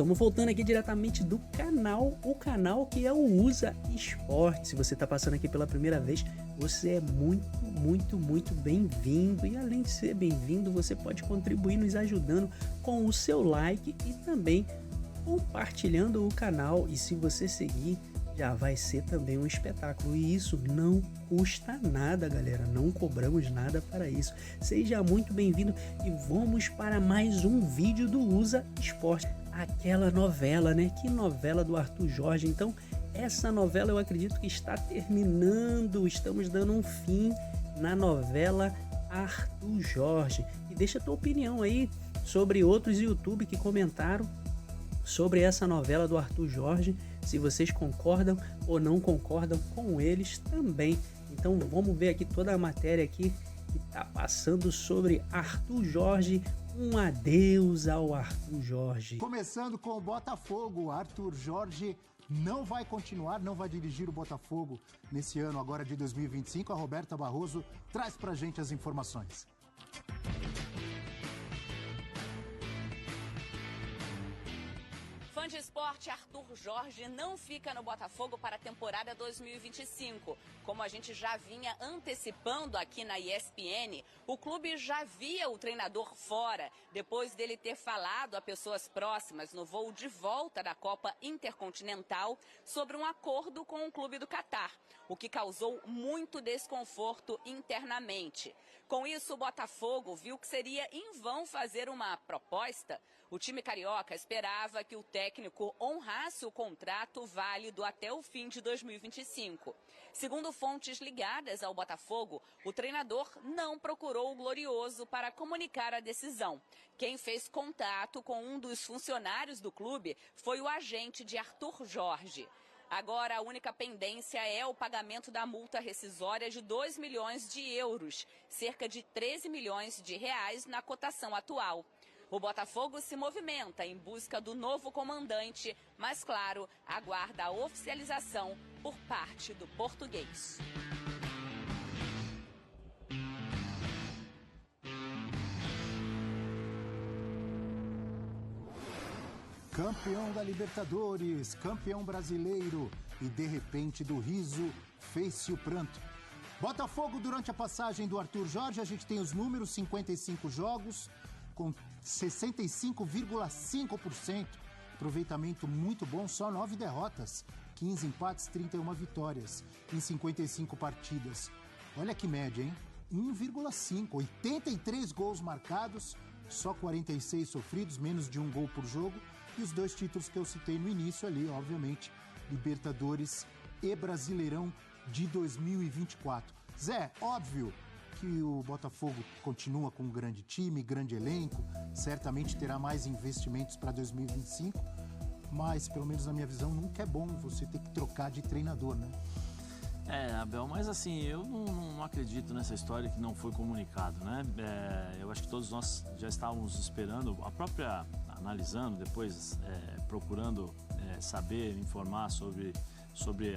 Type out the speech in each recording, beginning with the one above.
estamos voltando aqui diretamente do canal, o canal que é o USA Esporte. Se você está passando aqui pela primeira vez, você é muito bem-vindo. E além de ser bem-vindo, você pode contribuir nos ajudando com o seu like e também compartilhando o canal. E se você seguir, já vai ser também um espetáculo. E isso não custa nada, galera. Não cobramos nada para isso. Seja muito bem-vindo e vamos para mais um vídeo do USA Esporte. Aquela novela, né? Que novela do Arthur Jorge. Então, essa novela eu acredito que está terminando. Estamos dando um fim na novela Arthur Jorge. E deixa a tua opinião aí sobre outros YouTube que comentaram sobre essa novela do Arthur Jorge, se vocês concordam ou não concordam com eles também. Então vamos ver aqui toda a matéria aqui que tá passando sobre Arthur Jorge. Um adeus ao Arthur Jorge. Começando com o Botafogo, Arthur Jorge não vai continuar, não vai dirigir o Botafogo nesse ano agora de 2025. A Roberta Barroso traz pra gente as informações. Fã de esporte, Arthur Jorge não fica no Botafogo para a temporada 2025. Como a gente já vinha antecipando aqui na ESPN, o clube já via o treinador fora, depois dele ter falado a pessoas próximas no voo de volta da Copa Intercontinental sobre um acordo com o clube do Catar, o que causou muito desconforto internamente. Com isso, o Botafogo viu que seria em vão fazer uma proposta. O time carioca esperava que o técnico honrasse o contrato válido até o fim de 2025. Segundo fontes ligadas ao Botafogo, o treinador não procurou o Glorioso para comunicar a decisão. Quem fez contato com um dos funcionários do clube foi o agente de Arthur Jorge. Agora, a única pendência é o pagamento da multa rescisória de 2 milhões de euros, cerca de 13 milhões de reais na cotação atual. O Botafogo se movimenta em busca do novo comandante, mas, claro, aguarda a oficialização por parte do português. Campeão da Libertadores, campeão brasileiro e de repente do riso fez-se o pranto. Botafogo, durante a passagem do Arthur Jorge, a gente tem os números: 55 jogos com 65,5%, aproveitamento muito bom, só 9 derrotas, 15 empates, 31 vitórias em 55 partidas. Olha que média, hein? 1,5, 83 gols marcados, só 46 sofridos, menos de um gol por jogo. E os dois títulos que eu citei no início ali, obviamente, Libertadores e Brasileirão de 2024. Zé, óbvio que o Botafogo continua com um grande time, grande elenco, certamente terá mais investimentos para 2025, mas, pelo menos na minha visão, nunca é bom você ter que trocar de treinador, né? Abel, mas assim, eu não acredito nessa história que não foi comunicado, né? Eu acho que todos nós já estávamos esperando, a própria analisando, depois procurando saber, informar sobre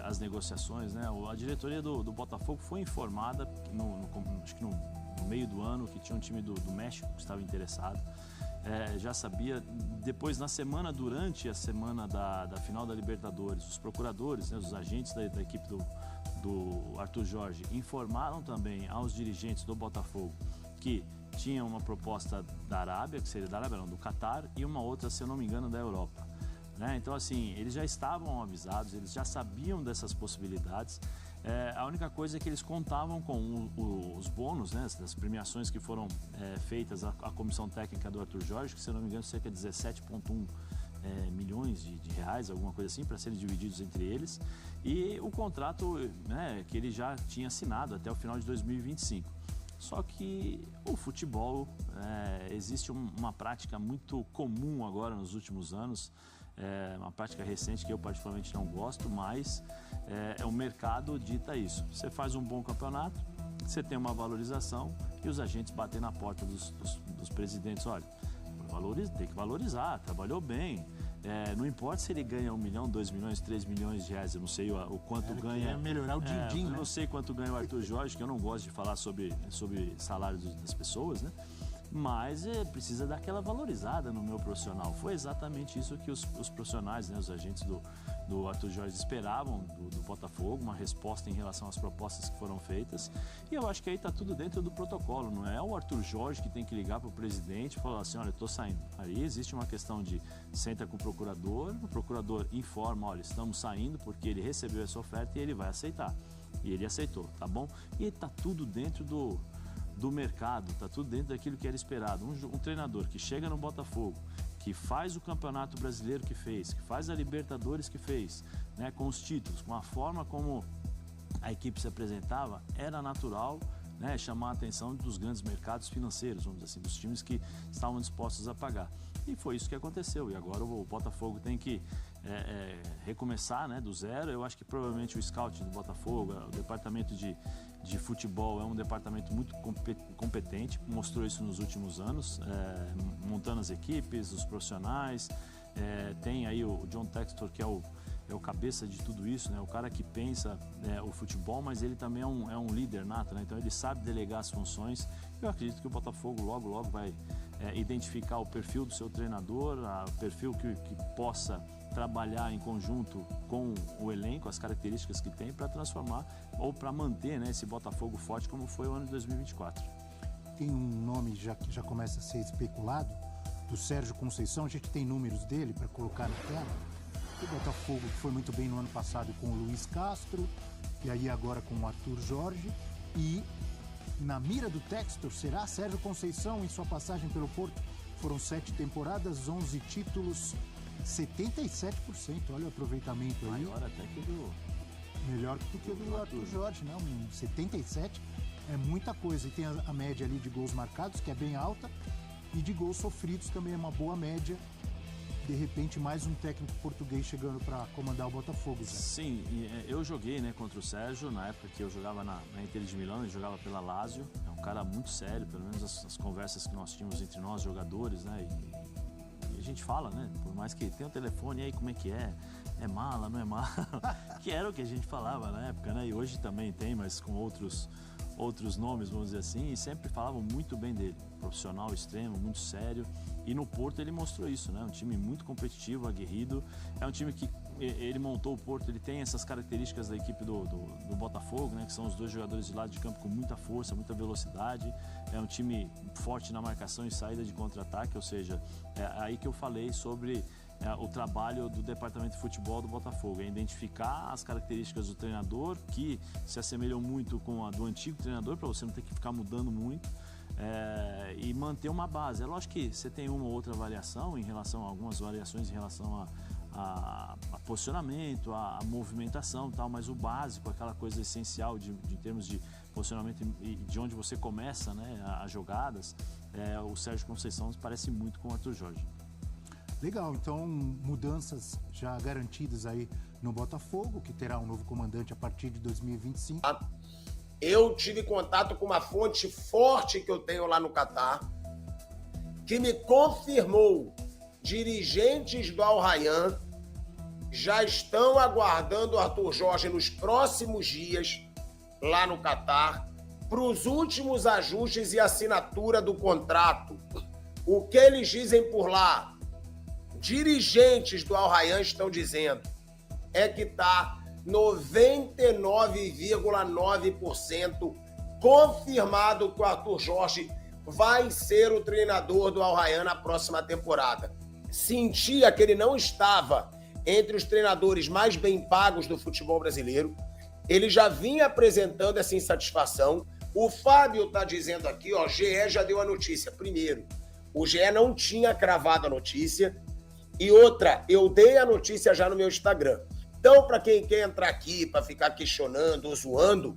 as negociações, né? A diretoria do Botafogo foi informada, acho que no meio do ano, que tinha um time do México que estava interessado. Já sabia, depois durante a semana da final da Libertadores, os procuradores, né, os agentes da equipe do Arthur Jorge informaram também aos dirigentes do Botafogo que tinha uma proposta da Arábia, que seria da Arábia não, do Catar, e uma outra, se eu não me engano, da Europa. Né? Então, assim, eles já estavam avisados, eles já sabiam dessas possibilidades. A única coisa é que eles contavam com os bônus, né, das premiações que foram feitas à comissão técnica do Arthur Jorge, que, se eu não me engano, cerca de 17,1 milhões de reais, alguma coisa assim, para serem divididos entre eles. E o contrato, né, que ele já tinha assinado até o final de 2025. Só que o futebol, existe uma prática muito comum agora nos últimos anos, uma prática recente que eu particularmente não gosto, mas o mercado dita isso. Você faz um bom campeonato, você tem uma valorização e os agentes batem na porta dos presidentes: olha, tem que valorizar, trabalhou bem. Não importa se ele ganha 1 milhão, 2 milhões, 3 milhões de reais, eu não sei o quanto ganha. Melhorar o din-din, eu né? não sei quanto ganha o Arthur Jorge, que eu não gosto de falar sobre salário das pessoas, né? mas precisa dar aquela valorizada no meu profissional. Foi exatamente isso que os profissionais, né, os agentes do Arthur Jorge esperavam do Botafogo, uma resposta em relação às propostas que foram feitas, e eu acho que aí está tudo dentro do protocolo, não é o Arthur Jorge que tem que ligar para o presidente e falar assim, olha, eu estou saindo. Aí existe uma questão de senta com o procurador informa, olha, estamos saindo porque ele recebeu essa oferta e ele vai aceitar. E ele aceitou, tá bom? E está tudo dentro do mercado, está tudo dentro daquilo que era esperado. Um treinador que chega no Botafogo, que faz o Campeonato Brasileiro que fez, que faz a Libertadores que fez, né, com os títulos, com a forma como a equipe se apresentava, era natural, né, chamar a atenção dos grandes mercados financeiros, vamos dizer assim, dos times que estavam dispostos a pagar. E foi isso que aconteceu. E agora o Botafogo tem que recomeçar, né, do zero. Eu acho que provavelmente o scout do Botafogo, o departamento de futebol é um departamento muito competente, mostrou isso nos últimos anos, montando as equipes, os profissionais. Tem aí o John Textor, que é o cabeça de tudo isso, né? O cara que pensa o futebol, mas ele também é um líder nato, né? Então ele sabe delegar as funções. Eu acredito que o Botafogo logo vai identificar o perfil do seu treinador, o perfil que possa trabalhar em conjunto com o elenco, as características que tem para transformar ou para manter, né, esse Botafogo forte como foi o ano de 2024. Tem um nome que já começa a ser especulado, do Sérgio Conceição. A gente tem números dele para colocar na tela. O Botafogo que foi muito bem no ano passado com o Luiz Castro, e aí agora com o Arthur Jorge, e na mira do Textor será Sérgio Conceição em sua passagem pelo Porto. Foram 7 temporadas, 11 títulos, 77%, olha o aproveitamento aí. Maior até que do... Melhor do que o do Arthur Jorge, né? 77 é muita coisa. E tem a média ali de gols marcados, que é bem alta, e de gols sofridos também é uma boa média. De repente, mais um técnico português chegando para comandar o Botafogo. Já. Sim, eu joguei, né, contra o Sérgio, na época que eu jogava na Inter de Milão, ele jogava pela Lazio. É um cara muito sério, pelo menos as conversas que nós tínhamos entre nós, jogadores, né? E a gente fala, né? Por mais que tenha um telefone, e aí como é que é? É mala, não é mala? Que era o que a gente falava na época, né? E hoje também tem, mas com outros nomes, vamos dizer assim, e sempre falavam muito bem dele. Profissional extremo, muito sério. E no Porto ele mostrou isso, né? Um time muito competitivo, aguerrido. É um time que ele montou o Porto, ele tem essas características da equipe do Botafogo, né? Que são os dois jogadores de lado de campo com muita força, muita velocidade. É um time forte na marcação e saída de contra-ataque, ou seja, é aí que eu falei sobre o trabalho do departamento de futebol do Botafogo, é identificar as características do treinador que se assemelham muito com a do antigo treinador, para você não ter que ficar mudando muito. E manter uma base. É lógico que você tem uma ou outra variação em relação a algumas variações em relação a posicionamento, a movimentação e tal, mas o básico, aquela coisa essencial de termos de posicionamento e de onde você começa, né, as jogadas, o Sérgio Conceição parece muito com o Arthur Jorge. Legal, então mudanças já garantidas aí no Botafogo, que terá um novo comandante a partir de 2025. Eu tive contato com uma fonte forte que eu tenho lá no Catar, que me confirmou: dirigentes do Al Rayyan já estão aguardando o Arthur Jorge nos próximos dias lá no Catar para os últimos ajustes e assinatura do contrato. O que eles dizem por lá, dirigentes do Al Rayyan estão dizendo, é que está 99,9% confirmado que o Arthur Jorge vai ser o treinador do Al Rayyan na próxima temporada. Sentia que ele não estava entre os treinadores mais bem pagos do futebol brasileiro. Ele já vinha apresentando essa insatisfação. O Fábio está dizendo aqui, ó, GE já deu a notícia. Primeiro, o GE não tinha cravado a notícia. E outra, eu dei a notícia já no meu Instagram. Então, para quem quer entrar aqui para ficar questionando ou zoando,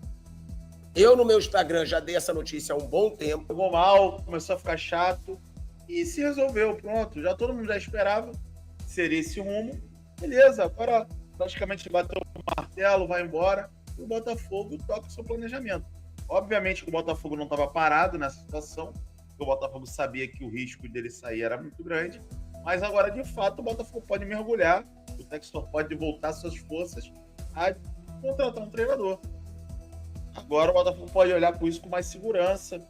eu no meu Instagram já dei essa notícia há um bom tempo. Jogou mal, começou a ficar chato e se resolveu, pronto. Já todo mundo já esperava que seria esse rumo. Beleza, agora praticamente bateu o martelo, vai embora e o Botafogo toca o seu planejamento. Obviamente que o Botafogo não estava parado nessa situação, porque o Botafogo sabia que o risco dele sair era muito grande, mas agora, de fato, o Botafogo pode mergulhar, o Textor pode voltar suas forças a contratar um treinador. Agora o Botafogo pode olhar por isso com mais segurança,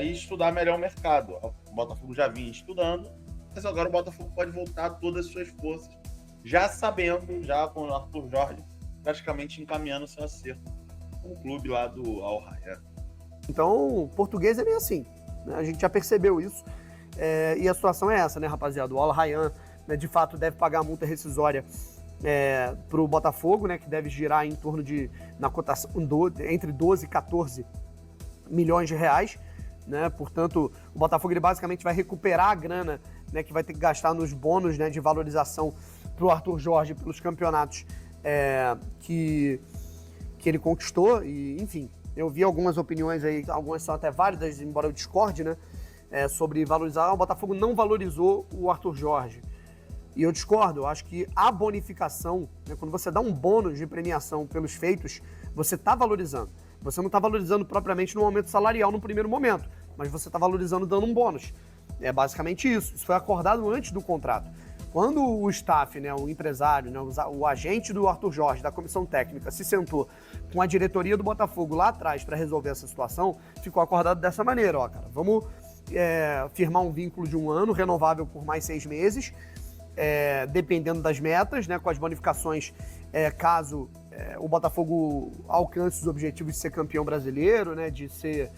e estudar melhor o mercado. O Botafogo já vinha estudando, mas agora o Botafogo pode voltar todas as suas forças, já sabendo, já com o Arthur Jorge praticamente encaminhando o seu acerto com o clube lá do Al Rayyan. Então, o português é bem assim, né? A gente já percebeu isso, e a situação é essa, né, rapaziada? O Al Rayyan, né, de fato, deve pagar a multa rescisória para o Botafogo, né, que deve girar em torno de, na cotação, entre 12 e 14 milhões de reais, né? Portanto, o Botafogo ele basicamente vai recuperar a grana, né, que vai ter que gastar nos bônus, né, de valorização para o Arthur Jorge pelos campeonatos que ele conquistou. E, enfim, eu vi algumas opiniões aí, algumas são até válidas, embora eu discorde, né, sobre valorizar. O Botafogo não valorizou o Arthur Jorge. E eu discordo, eu acho que a bonificação, né, quando você dá um bônus de premiação pelos feitos, você está valorizando. Você não está valorizando propriamente no aumento salarial no primeiro momento, mas você está valorizando dando um bônus. É basicamente isso. Isso foi acordado antes do contrato. Quando o staff, né, o empresário, né, o agente do Arthur Jorge, da comissão técnica, se sentou com a diretoria do Botafogo lá atrás para resolver essa situação, ficou acordado dessa maneira, ó, cara, vamos firmar um vínculo de 1 ano, renovável por mais 6 meses, dependendo das metas, né, com as bonificações, caso o Botafogo alcance os objetivos de ser campeão brasileiro, né, de ser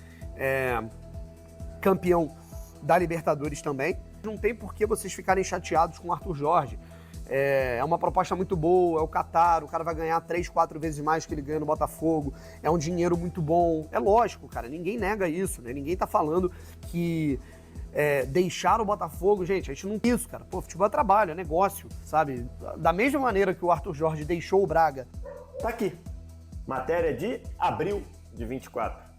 campeão da Libertadores também. Não tem por que vocês ficarem chateados com o Arthur Jorge. É uma proposta muito boa, é o Qatar, o cara vai ganhar 3, 4 vezes mais que ele ganha no Botafogo, é um dinheiro muito bom. É lógico, cara, ninguém nega isso, né? Ninguém tá falando que deixar o Botafogo, gente, a gente não quer isso, cara. Pô, futebol é trabalho, é negócio, sabe? Da mesma maneira que o Arthur Jorge deixou o Braga. Tá aqui, matéria de abril de 24.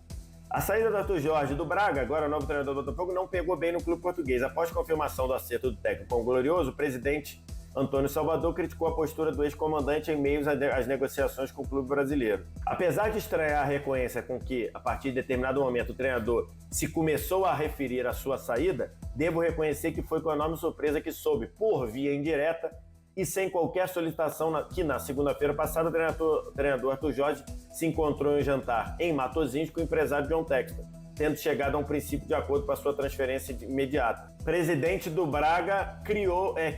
A saída do Arthur Jorge do Braga, agora novo treinador do Botafogo, não pegou bem no clube português. Após confirmação do acerto do técnico com o Glorioso, o presidente Antônio Salvador criticou a postura do ex-comandante em meio às negociações com o clube brasileiro. Apesar de estranhar a recorrência com que, a partir de determinado momento, o treinador se começou a referir à sua saída, devo reconhecer que foi com enorme surpresa que soube, por via indireta, e sem qualquer solicitação, que na segunda-feira passada o treinador Arthur Jorge se encontrou em um jantar em Matosinhos com o empresário John Textor, tendo chegado a um princípio de acordo para sua transferência imediata. Presidente do Braga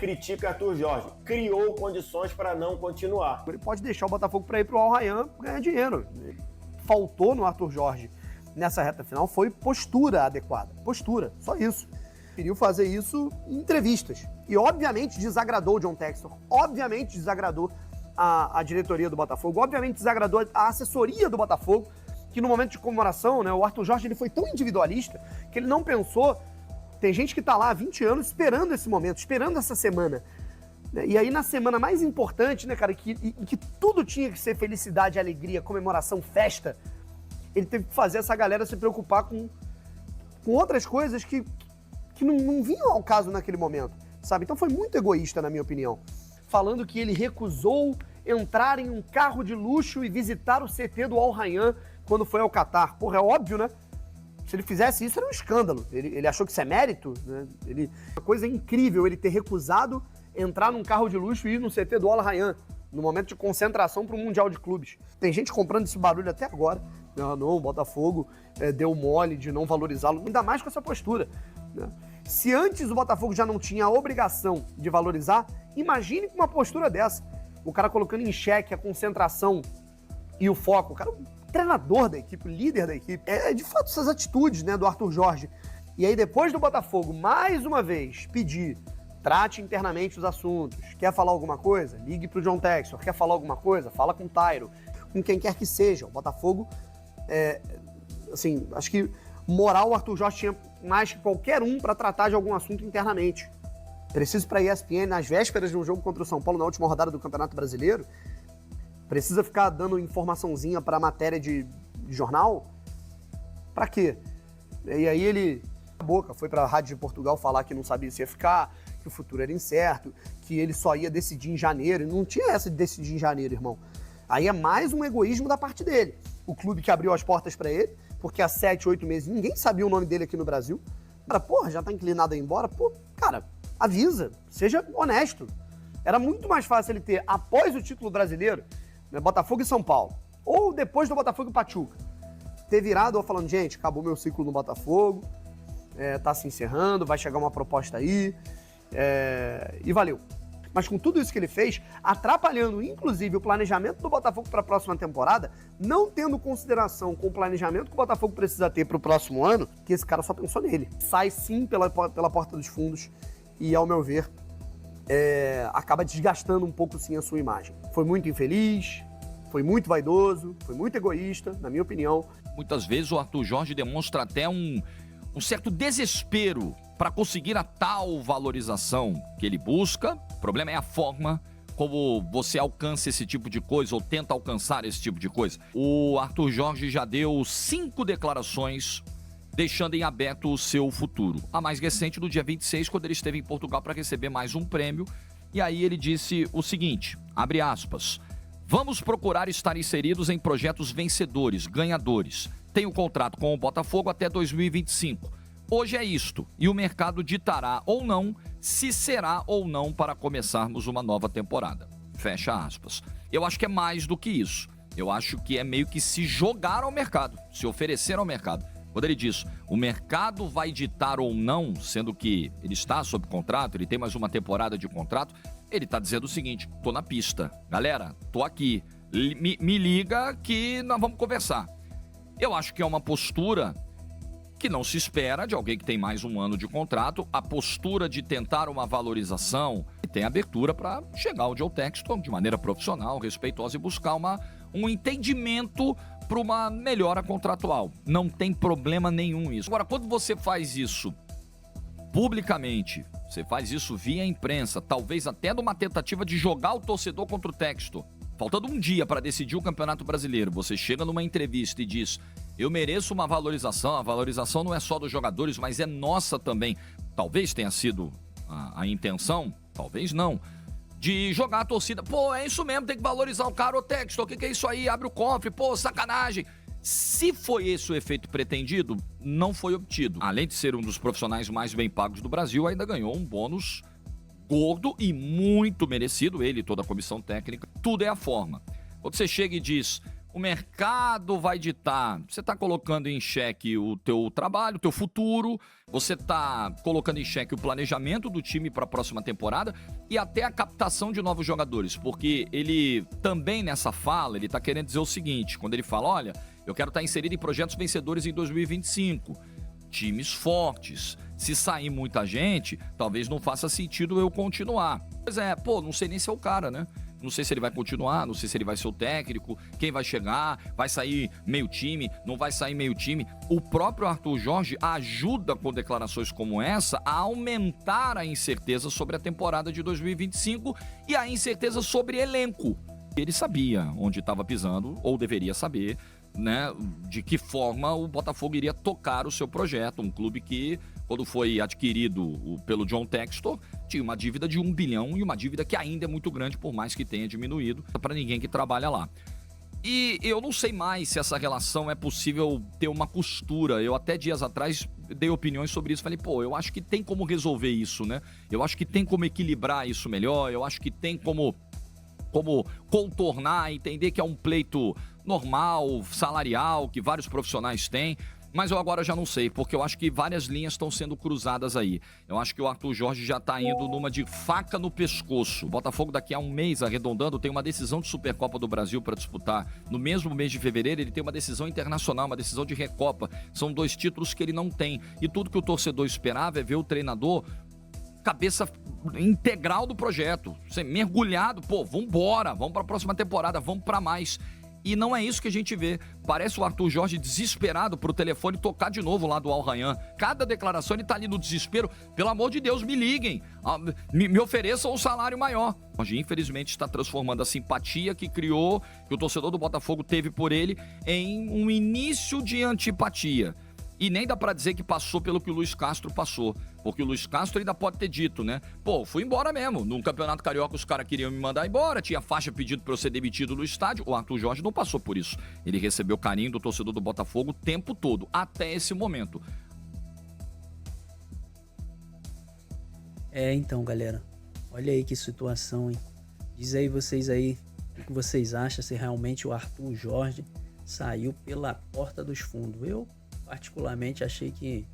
critica Arthur Jorge, criou condições para não continuar. Ele pode deixar o Botafogo para ir para o Al Rayyan ganhar dinheiro. Faltou no Arthur Jorge nessa reta final foi postura adequada. Postura, só isso. Queriam fazer isso em entrevistas. E, obviamente, desagradou o John Textor. Obviamente, desagradou a diretoria do Botafogo. Obviamente, desagradou a assessoria do Botafogo, que no momento de comemoração, né, o Arthur Jorge ele foi tão individualista que ele não pensou... Tem gente que tá lá há 20 anos esperando esse momento, esperando essa semana. E aí, na semana mais importante, né, cara, que tudo tinha que ser felicidade, alegria, comemoração, festa, ele teve que fazer essa galera se preocupar com outras coisas que não vinham ao caso naquele momento, sabe? Então foi muito egoísta, na minha opinião. Falando que ele recusou entrar em um carro de luxo e visitar o CT do Al Rayyan quando foi ao Qatar. Porra, é óbvio, né? Se ele fizesse isso, era um escândalo. Ele achou que isso é mérito, né? Uma coisa incrível ele ter recusado entrar num carro de luxo e ir no CT do Al Rayyan, no momento de concentração para o Mundial de Clubes. Tem gente comprando esse barulho até agora. Não, o Botafogo deu mole de não valorizá-lo, ainda mais com essa postura, né? Se antes o Botafogo já não tinha a obrigação de valorizar, imagine com uma postura dessa. O cara colocando em xeque a concentração e o foco. O cara é o treinador da equipe, o líder da equipe. De fato, essas atitudes, né, do Arthur Jorge. E aí, depois do Botafogo, mais uma vez, pedir, trate internamente os assuntos. Quer falar alguma coisa? Ligue pro John Textor. Quer falar alguma coisa? Fala com o Tairo. Com quem quer que seja. O Botafogo, assim, acho que moral o Arthur Jorge tinha mais que qualquer um para tratar de algum assunto internamente. Preciso para a ESPN, nas vésperas de um jogo contra o São Paulo, na última rodada do Campeonato Brasileiro, precisa ficar dando informaçãozinha para matéria de jornal? Para quê? E aí ele, a boca, foi para a Rádio de Portugal falar que não sabia se ia ficar, que o futuro era incerto, que ele só ia decidir em janeiro. E não tinha essa de decidir em janeiro, irmão. Aí é mais um egoísmo da parte dele. O clube que abriu as portas para ele, porque há 7, 8 meses ninguém sabia o nome dele aqui no Brasil. Cara, porra, já tá inclinado a ir embora? Pô, cara, avisa, seja honesto. Era muito mais fácil ele ter, após o título brasileiro, né, Botafogo e São Paulo, ou depois do Botafogo e Pachuca, ter virado ou falando, gente, acabou meu ciclo no Botafogo, tá se encerrando, vai chegar uma proposta aí, e valeu. Mas com tudo isso que ele fez, atrapalhando inclusive o planejamento do Botafogo para a próxima temporada, não tendo consideração com o planejamento que o Botafogo precisa ter para o próximo ano, que esse cara só pensou nele. Sai sim pela porta dos fundos e, ao meu ver, acaba desgastando um pouco sim a sua imagem. Foi muito infeliz, foi muito vaidoso, foi muito egoísta, na minha opinião. Muitas vezes o Arthur Jorge demonstra até um certo desespero para conseguir a tal valorização que ele busca. O problema é a forma como você alcança esse tipo de coisa ou tenta alcançar esse tipo de coisa. O Arthur Jorge já deu 5 declarações deixando em aberto o seu futuro. A mais recente, no dia 26, quando ele esteve em Portugal para receber mais um prêmio. E aí ele disse o seguinte, abre aspas, vamos procurar estar inseridos em projetos vencedores, ganhadores. Tenho contrato com o Botafogo até 2025. Hoje é isto, e o mercado ditará ou não se será ou não para começarmos uma nova temporada. Fecha aspas. Eu acho que é mais do que isso. Eu acho que é meio que se jogar ao mercado, se oferecer ao mercado. Quando ele diz, o mercado vai ditar ou não, sendo que ele está sob contrato, ele tem mais uma temporada de contrato, ele está dizendo o seguinte, tô na pista, galera, tô aqui, me liga que nós vamos conversar. Eu acho que é uma postura que não se espera de alguém que tem mais um ano de contrato, a postura de tentar uma valorização e tem abertura para chegar ao John Textor de maneira profissional, respeitosa e buscar um entendimento para uma melhora contratual. Não tem problema nenhum isso. Agora, quando você faz isso publicamente, você faz isso via imprensa, talvez até numa tentativa de jogar o torcedor contra o Textor, faltando um dia para decidir o Campeonato Brasileiro, você chega numa entrevista e diz, eu mereço uma valorização, a valorização não é só dos jogadores, mas é nossa também. Talvez tenha sido a intenção, talvez não, de jogar a torcida. Pô, é isso mesmo, tem que valorizar o cara, ô Textor, o que é isso aí? Abre o cofre, pô, sacanagem. Se foi esse o efeito pretendido, não foi obtido. Além de ser um dos profissionais mais bem pagos do Brasil, ainda ganhou um bônus gordo e muito merecido, ele e toda a comissão técnica. Tudo é a forma. Quando você chega e diz, o mercado vai ditar, você está colocando em xeque o teu trabalho, o teu futuro, você está colocando em xeque o planejamento do time para a próxima temporada e até a captação de novos jogadores, porque ele também nessa fala, ele está querendo dizer o seguinte, quando ele fala, olha, eu quero estar inserido em projetos vencedores em 2025, times fortes, se sair muita gente, talvez não faça sentido eu continuar. Pois é, pô, não sei nem se é o cara, né? Não sei se ele vai continuar, não sei se ele vai ser o técnico, quem vai chegar, vai sair meio time, não vai sair meio time. O próprio Arthur Jorge ajuda com declarações como essa a aumentar a incerteza sobre a temporada de 2025 e a incerteza sobre elenco. Ele sabia onde estava pisando, ou deveria saber, né, de que forma o Botafogo iria tocar o seu projeto. Um clube que, quando foi adquirido pelo John Textor, tinha uma dívida de 1 bilhão e uma dívida que ainda é muito grande, por mais que tenha diminuído, para ninguém que trabalha lá. E eu não sei mais se essa relação é possível ter uma costura. Eu até dias atrás dei opiniões sobre isso. Falei, pô, eu acho que tem como resolver isso, né? Eu acho que tem como equilibrar isso melhor. Eu acho que tem como contornar, entender que é um pleito normal, salarial, que vários profissionais têm. Mas eu agora já não sei, porque eu acho que várias linhas estão sendo cruzadas aí. Eu acho que o Arthur Jorge já está indo numa de faca no pescoço. O Botafogo daqui a um mês, arredondando, tem uma decisão de Supercopa do Brasil para disputar. No mesmo mês de fevereiro, ele tem uma decisão internacional, uma decisão de Recopa. São 2 títulos que ele não tem. E tudo que o torcedor esperava é ver o treinador cabeça integral do projeto. Ser mergulhado, pô, vambora, vamos para a próxima temporada, vamos para mais. E não é isso que a gente vê. Parece o Arthur Jorge desesperado pro telefone tocar de novo lá do Al Rayyan. Cada declaração ele tá ali no desespero. Pelo amor de Deus, me liguem. Me ofereçam um salário maior. Hoje, infelizmente, está transformando a simpatia que criou, que o torcedor do Botafogo teve por ele, em um início de antipatia. E nem dá pra dizer que passou pelo que o Luiz Castro passou. Porque o Luiz Castro ainda pode ter dito, né? Pô, fui embora mesmo. No Campeonato Carioca os caras queriam me mandar embora. Tinha faixa pedido pra eu ser demitido no estádio. O Arthur Jorge não passou por isso. Ele recebeu carinho do torcedor do Botafogo o tempo todo. Até esse momento. Então, galera. Olha aí que situação, hein? Diz aí vocês aí o que vocês acham. Se realmente o Arthur Jorge saiu pela porta dos fundos. Eu, particularmente, achei que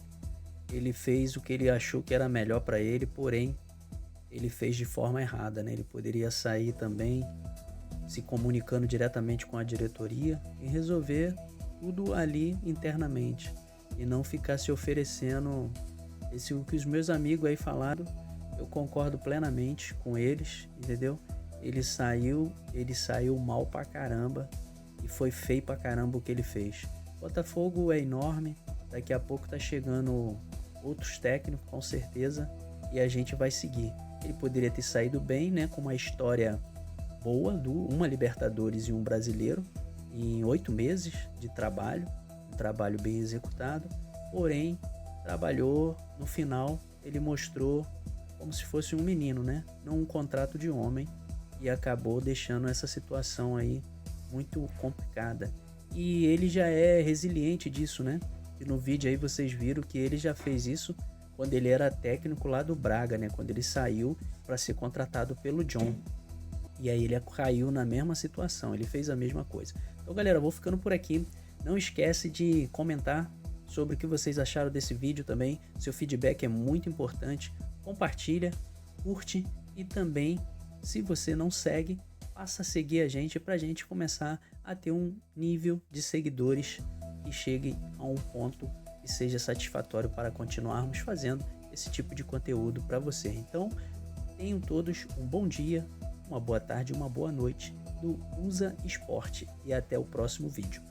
ele fez o que ele achou que era melhor para ele, porém, ele fez de forma errada, né? Ele poderia sair também se comunicando diretamente com a diretoria e resolver tudo ali internamente e não ficar se oferecendo. O que os meus amigos aí falaram, eu concordo plenamente com eles, entendeu? Ele saiu mal pra caramba e foi feio pra caramba o que ele fez. Botafogo é enorme, daqui a pouco tá chegando outros técnicos com certeza e a gente vai seguir. Ele poderia ter saído bem, né, com uma história boa, uma Libertadores e um Brasileiro em 8 meses de trabalho, um trabalho bem executado, porém trabalhou, no final ele mostrou como se fosse um menino, né, não um contrato de homem, e acabou deixando essa situação aí muito complicada. E ele já é resiliente disso, né? E no vídeo aí vocês viram que ele já fez isso quando ele era técnico lá do Braga, né? Quando ele saiu para ser contratado pelo John. E aí ele caiu na mesma situação, ele fez a mesma coisa. Então, galera, eu vou ficando por aqui. Não esquece de comentar sobre o que vocês acharam desse vídeo também. Seu feedback é muito importante. Compartilha, curte e também, se você não segue, passa a seguir a gente para a gente começar a ter um nível de seguidores que chegue a um ponto que seja satisfatório para continuarmos fazendo esse tipo de conteúdo para você. Então, tenham todos um bom dia, uma boa tarde, uma boa noite do Usa Esporte e até o próximo vídeo.